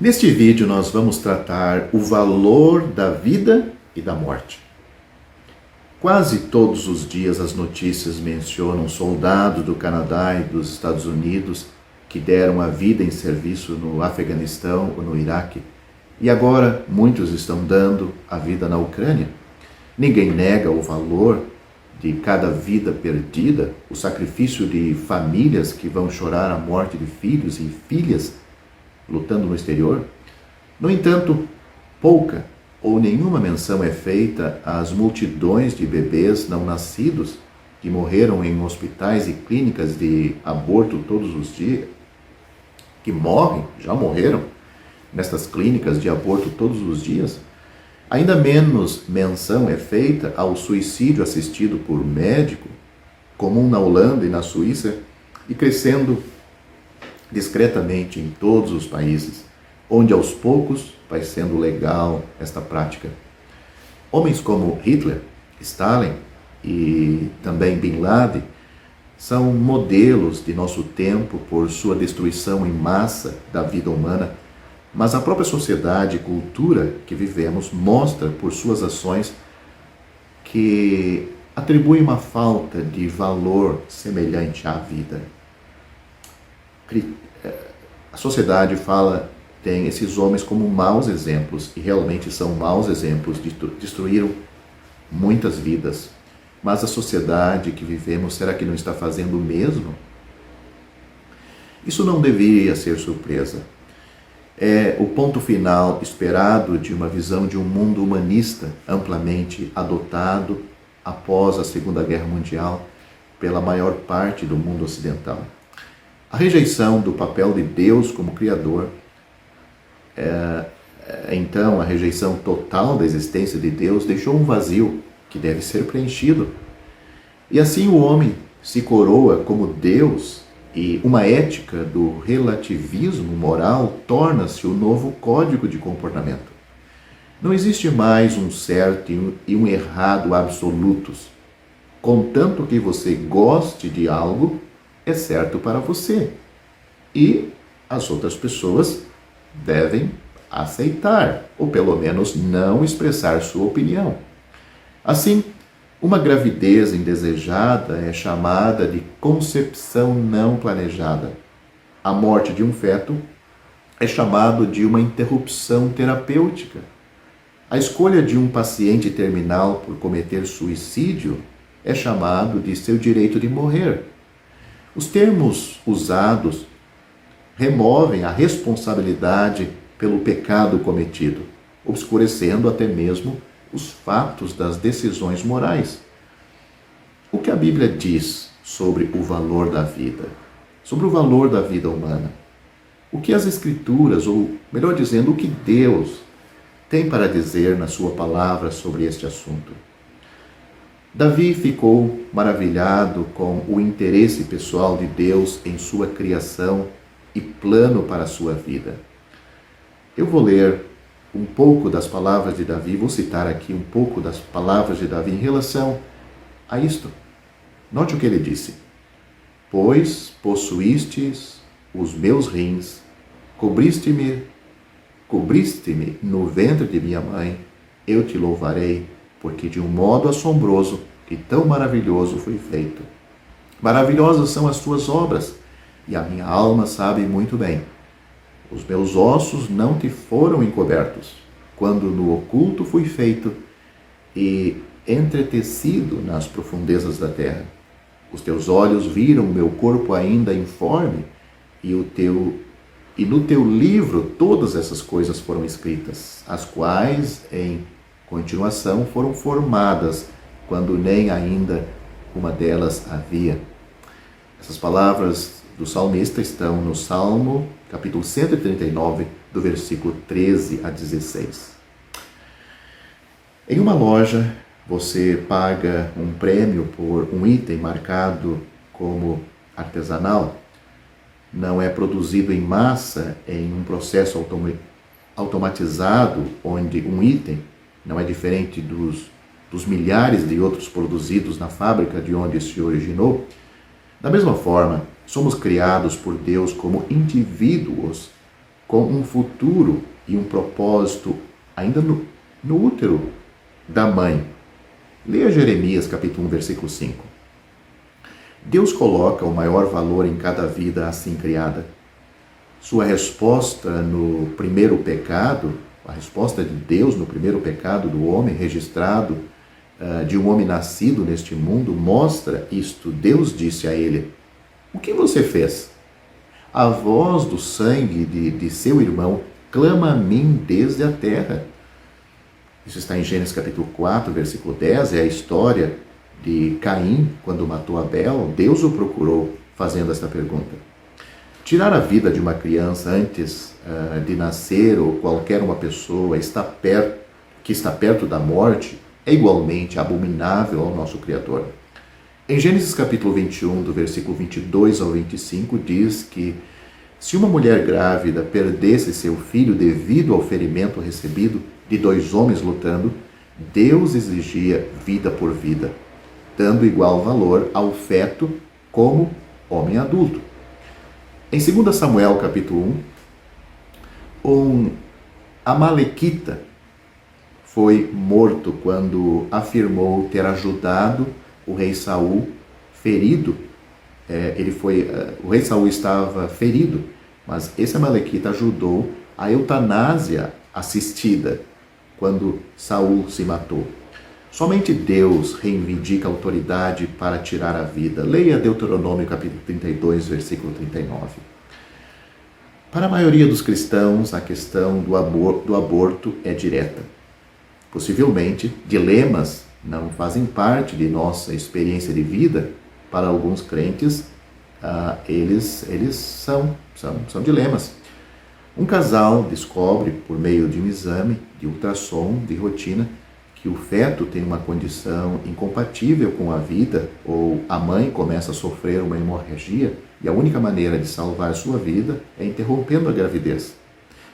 Neste vídeo nós vamos tratar o valor da vida e da morte. Quase todos os dias as notícias mencionam soldados do Canadá e dos Estados Unidos que deram a vida em serviço no Afeganistão ou no Iraque. E agora muitos estão dando a vida na Ucrânia. Ninguém nega o valor de cada vida perdida, o sacrifício de famílias que vão chorar a morte de filhos e filhas lutando no exterior. No entanto, pouca ou nenhuma menção é feita às multidões de bebês não nascidos que morreram em hospitais e clínicas de aborto todos os dias, que morrem, já morreram, nestas clínicas de aborto todos os dias. Ainda menos menção é feita ao suicídio assistido por médico, comum na Holanda e na Suíça, e crescendo discretamente em todos os países, onde aos poucos vai sendo legal esta prática. Homens como Hitler, Stalin e também Bin Laden são modelos de nosso tempo por sua destruição em massa da vida humana, mas a própria sociedade e cultura que vivemos mostra por suas ações que atribui uma falta de valor semelhante à vida. A sociedade tem esses homens como maus exemplos, e realmente são maus exemplos, destruíram muitas vidas. Mas a sociedade que vivemos, será que não está fazendo o mesmo? Isso não deveria ser surpresa. É o ponto final esperado de uma visão de um mundo humanista amplamente adotado após a Segunda Guerra Mundial pela maior parte do mundo ocidental. A rejeição do papel de Deus como Criador, então a rejeição total da existência de Deus, deixou um vazio que deve ser preenchido. E assim o homem se coroa como Deus, e uma ética do relativismo moral torna-se o novo código de comportamento. Não existe mais um certo e um errado absolutos. Contanto que você goste de algo, é certo para você. E as outras pessoas devem aceitar, ou pelo menos não expressar sua opinião. Assim, uma gravidez indesejada é chamada de concepção não planejada. A morte de um feto é chamado de uma interrupção terapêutica. A escolha de um paciente terminal por cometer suicídio é chamado de seu direito de morrer. Os termos usados removem a responsabilidade pelo pecado cometido, obscurecendo até mesmo os fatos das decisões morais. O que a Bíblia diz sobre o valor da vida? Sobre o valor da vida humana? O que as Escrituras, ou melhor dizendo, o que Deus tem para dizer na sua palavra sobre este assunto? Davi ficou maravilhado com o interesse pessoal de Deus em sua criação e plano para a sua vida. Eu vou ler um pouco das palavras de Davi, vou citar aqui um pouco das palavras de Davi em relação a isto. Note o que ele disse: pois possuístes os meus rins, cobriste-me no ventre de minha mãe, eu te louvarei, porque de um modo assombroso e tão maravilhoso foi feito. Maravilhosas são as tuas obras, e a minha alma sabe muito bem. Os meus ossos não te foram encobertos, quando no oculto fui feito e entretecido nas profundezas da terra. Os teus olhos viram o meu corpo ainda informe, e no teu livro todas essas coisas foram escritas, as quais, em continuação, foram formadas, quando nem ainda uma delas havia. Essas palavras do salmista estão no Salmo, capítulo 139, do versículo 13 a 16. Em uma loja, você paga um prêmio por um item marcado como artesanal. Não é produzido em massa em um processo automatizado, onde um item não é diferente dos milhares de outros produzidos na fábrica de onde se originou. Da mesma forma, somos criados por Deus como indivíduos com um futuro e um propósito ainda no útero da mãe. Leia Jeremias capítulo 1, versículo 5. Deus coloca o maior valor em cada vida assim criada. Sua resposta no primeiro pecado, a resposta de Deus no primeiro pecado do homem registrado, de um homem nascido neste mundo, mostra isto. Deus disse a ele: o que você fez? A voz do sangue de seu irmão clama a mim desde a terra. Isso está em Gênesis capítulo 4, versículo 10, é a história de Caim, quando matou Abel. Deus o procurou fazendo esta pergunta. Tirar a vida de uma criança antes de nascer, ou qualquer uma pessoa que está perto da morte, é igualmente abominável ao nosso Criador. Em Gênesis capítulo 21, do versículo 22 ao 25, diz que se uma mulher grávida perdesse seu filho devido ao ferimento recebido de 2 homens lutando, Deus exigia vida por vida, dando igual valor ao feto como homem adulto. Em 2 Samuel capítulo 1, um amalequita foi morto quando afirmou ter ajudado o rei Saul ferido. O rei Saul estava ferido, mas esse amalequita ajudou a eutanásia assistida quando Saul se matou. Somente Deus reivindica a autoridade para tirar a vida. Leia Deuteronômio capítulo 32, versículo 39. Para a maioria dos cristãos, a questão do aborto é direta. Possivelmente, dilemas não fazem parte de nossa experiência de vida. Para alguns crentes, eles são dilemas. Um casal descobre, por meio de um exame de ultrassom de rotina, que o feto tem uma condição incompatível com a vida, ou a mãe começa a sofrer uma hemorragia, e a única maneira de salvar sua vida é interrompendo a gravidez.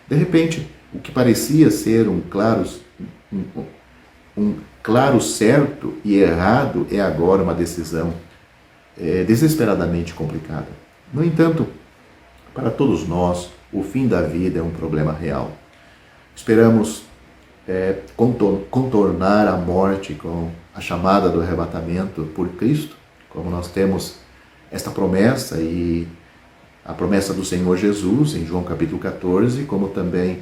De repente, o que parecia ser um claro certo e errado é agora uma decisão desesperadamente complicada. No entanto, para todos nós, o fim da vida é um problema real. Esperamos contornar a morte com a chamada do arrebatamento por Cristo, como nós temos esta promessa e a promessa do Senhor Jesus em João capítulo 14, como também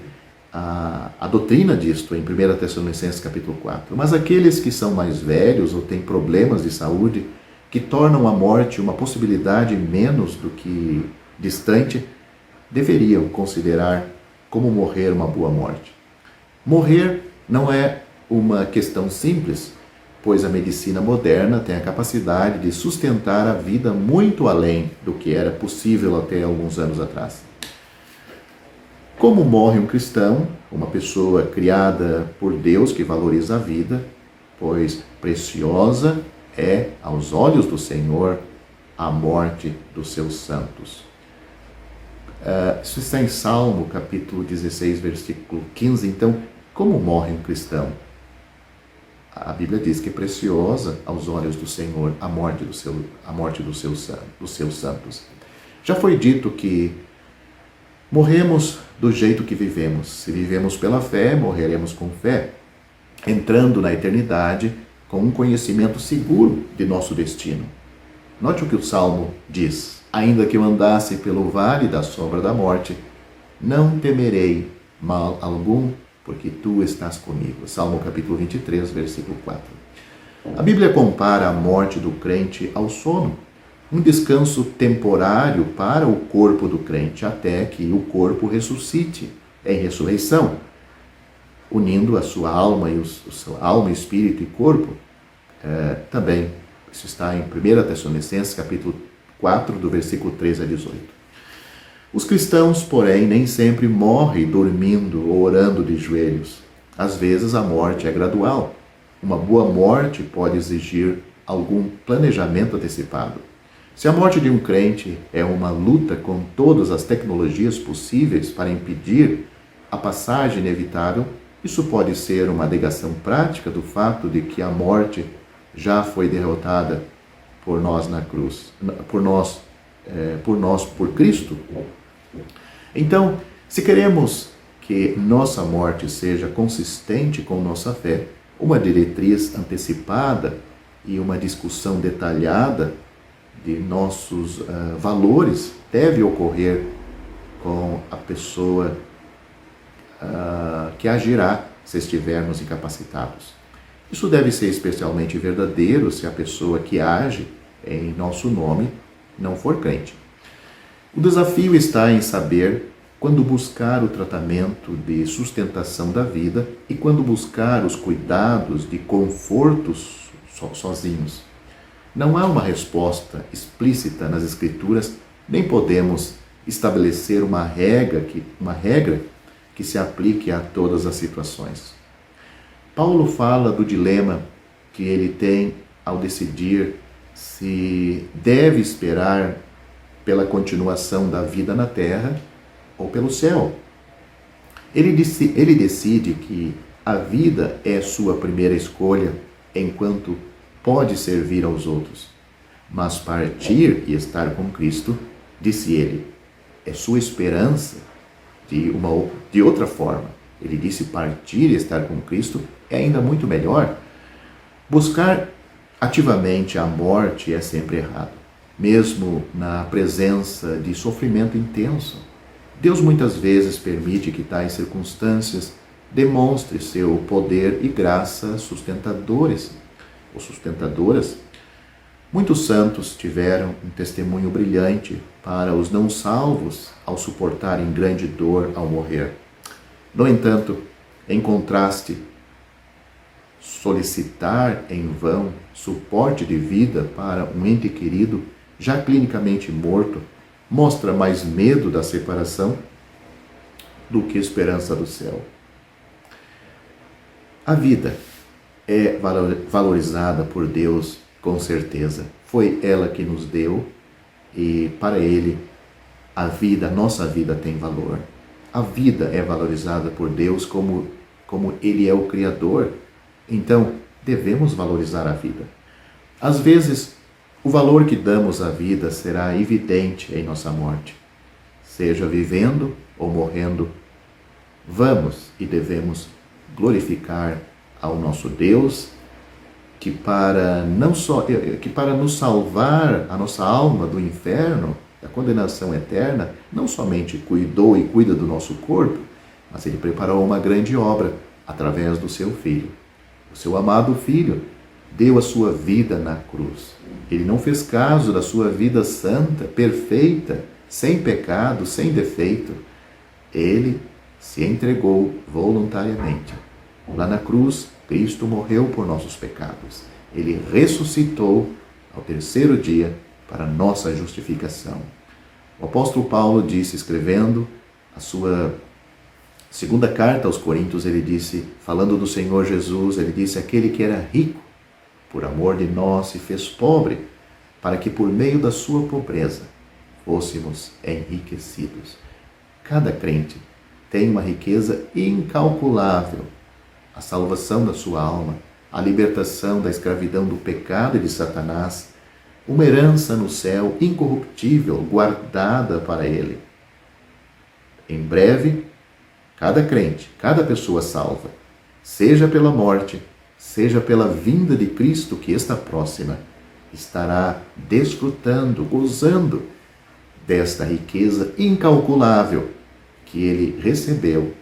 a doutrina disto em 1 Tessalonicenses capítulo 4. Mas aqueles que são mais velhos ou têm problemas de saúde que tornam a morte uma possibilidade menos do que distante, deveriam considerar como morrer uma boa morte. Morrer não é uma questão simples, pois a medicina moderna tem a capacidade de sustentar a vida muito além do que era possível até alguns anos atrás. Como morre um cristão, uma pessoa criada por Deus que valoriza a vida, pois preciosa é, aos olhos do Senhor, a morte dos seus santos. Isso está em Salmo, capítulo 16, versículo 15. Então, como morre um cristão? A Bíblia diz que é preciosa aos olhos do Senhor a morte dos seus santos. Já foi dito que morremos do jeito que vivemos. Se vivemos pela fé, morreremos com fé, entrando na eternidade com um conhecimento seguro de nosso destino. Note o que o Salmo diz: ainda que eu andasse pelo vale da sombra da morte, não temerei mal algum, porque tu estás comigo. Salmo capítulo 23, versículo 4. A Bíblia compara a morte do crente ao sono, um descanso temporário para o corpo do crente, até que o corpo ressuscite em ressurreição, unindo a sua alma alma, espírito e corpo. Também isso está em 1 Tessalonicenses, capítulo 4, do versículo 13 a 18. Os cristãos, porém, nem sempre morrem dormindo ou orando de joelhos. Às vezes a morte é gradual. Uma boa morte pode exigir algum planejamento antecipado. Se a morte de um crente é uma luta com todas as tecnologias possíveis para impedir a passagem inevitável, isso pode ser uma negação prática do fato de que a morte já foi derrotada por nós na cruz, por Cristo. Então, Se queremos que nossa morte seja consistente com nossa fé, uma diretriz antecipada e uma discussão detalhada de nossos valores deve ocorrer com a pessoa que agirá se estivermos incapacitados. Isso deve ser especialmente verdadeiro se a pessoa que age em nosso nome não for crente. O desafio está em saber quando buscar o tratamento de sustentação da vida e quando buscar os cuidados de confortos sozinhos. Não há uma resposta explícita nas Escrituras, nem podemos estabelecer uma regra que se aplique a todas as situações. Paulo fala do dilema que ele tem ao decidir se deve esperar pela continuação da vida na terra ou pelo céu. Ele decide que a vida é sua primeira escolha, enquanto pode servir aos outros. Mas partir e estar com Cristo, disse ele, é sua esperança de outra forma. Ele disse partir e estar com Cristo é ainda muito melhor. Buscar ativamente a morte é sempre errado, mesmo na presença de sofrimento intenso. Deus muitas vezes permite que tais circunstâncias demonstre seu poder e graça sustentadores ou sustentadoras. Muitos santos tiveram um testemunho brilhante para os não salvos ao suportarem grande dor ao morrer. No entanto, em contraste, solicitar em vão suporte de vida para um ente querido já clinicamente morto mostra mais medo da separação do que esperança do céu. A vida é valorizada por Deus com certeza. Foi ela que nos deu e para Ele a nossa vida tem valor. A vida é valorizada por Deus como Ele é o Criador. Então, devemos valorizar a vida. Às vezes, o valor que damos à vida será evidente em nossa morte. Seja vivendo ou morrendo, vamos e devemos glorificar ao nosso Deus, que para nos salvar a nossa alma do inferno, da condenação eterna, não somente cuidou e cuida do nosso corpo, mas Ele preparou uma grande obra através do seu Filho. O seu amado Filho deu a sua vida na cruz. Ele não fez caso da sua vida santa, perfeita, sem pecado, sem defeito. Ele se entregou voluntariamente. Lá na cruz, Cristo morreu por nossos pecados. Ele ressuscitou ao terceiro dia para nossa justificação. O apóstolo Paulo disse, escrevendo a sua segunda carta aos Coríntios, ele disse, falando do Senhor Jesus, ele disse, aquele que era rico, por amor de nós se fez pobre, para que por meio da sua pobreza fôssemos enriquecidos. Cada crente tem uma riqueza incalculável, a salvação da sua alma, a libertação da escravidão do pecado e de Satanás, uma herança no céu incorruptível, guardada para ele. Em breve, cada crente, cada pessoa salva, seja pela morte, seja pela vinda de Cristo que está próxima, estará desfrutando, gozando desta riqueza incalculável que ele recebeu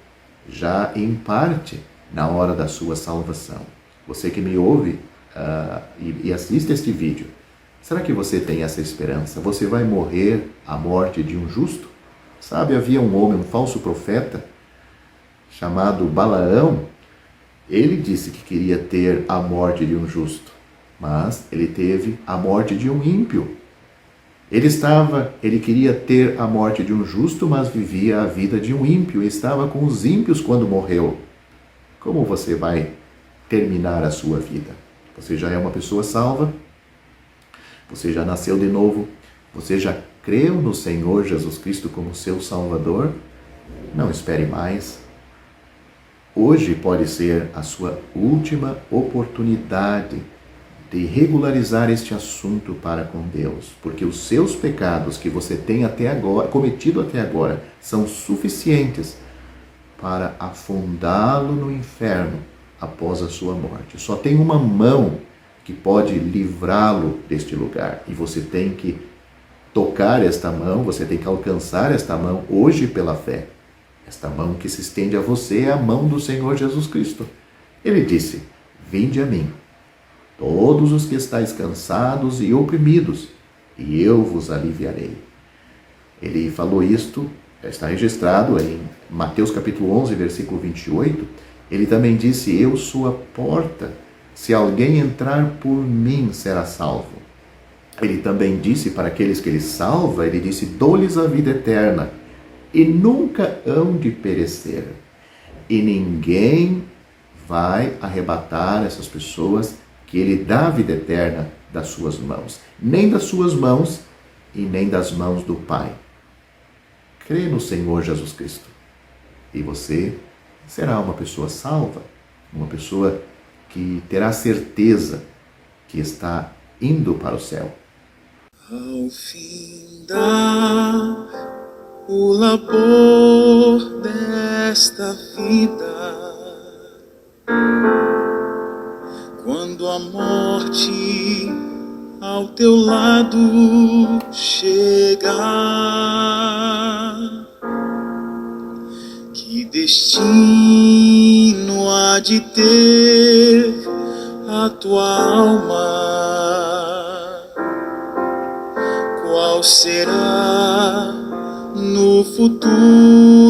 já em parte na hora da sua salvação. Você que me ouve e assiste este vídeo, será que você tem essa esperança? Você vai morrer a morte de um justo? Sabe, havia um homem, um falso profeta, chamado Balaão. Ele disse que queria ter a morte de um justo, mas ele teve a morte de um ímpio. Ele queria ter a morte de um justo, mas vivia a vida de um ímpio, e estava com os ímpios quando morreu. Como você vai terminar a sua vida? Você já é uma pessoa salva? Você já nasceu de novo? Você já creu no Senhor Jesus Cristo como seu Salvador? Não espere mais. Hoje pode ser a sua última oportunidade de regularizar este assunto para com Deus, porque os seus pecados que você tem até agora, cometido até agora, são suficientes para afundá-lo no inferno após a sua morte. Só tem uma mão que pode livrá-lo deste lugar, e você tem que tocar esta mão, você tem que alcançar esta mão hoje pela fé. Esta mão que se estende a você é a mão do Senhor Jesus Cristo. Ele disse: vinde a mim, todos os que estáis cansados e oprimidos, e eu vos aliviarei. Ele falou isto, está registrado em Mateus capítulo 11, versículo 28. Ele também disse: eu sou a porta, se alguém entrar por mim será salvo. Ele também disse para aqueles que ele salva, ele disse: dou-lhes a vida eterna, e nunca hão de perecer. E ninguém vai arrebatar essas pessoas que ele dá a vida eterna das suas mãos. Nem das suas mãos e nem das mãos do Pai. Crê no Senhor Jesus Cristo e você será uma pessoa salva, uma pessoa que terá certeza que está indo para o céu. Ao findar o labor desta vida, quando a morte ao teu lado chegar, que destino há de ter a tua alma? Qual será no futuro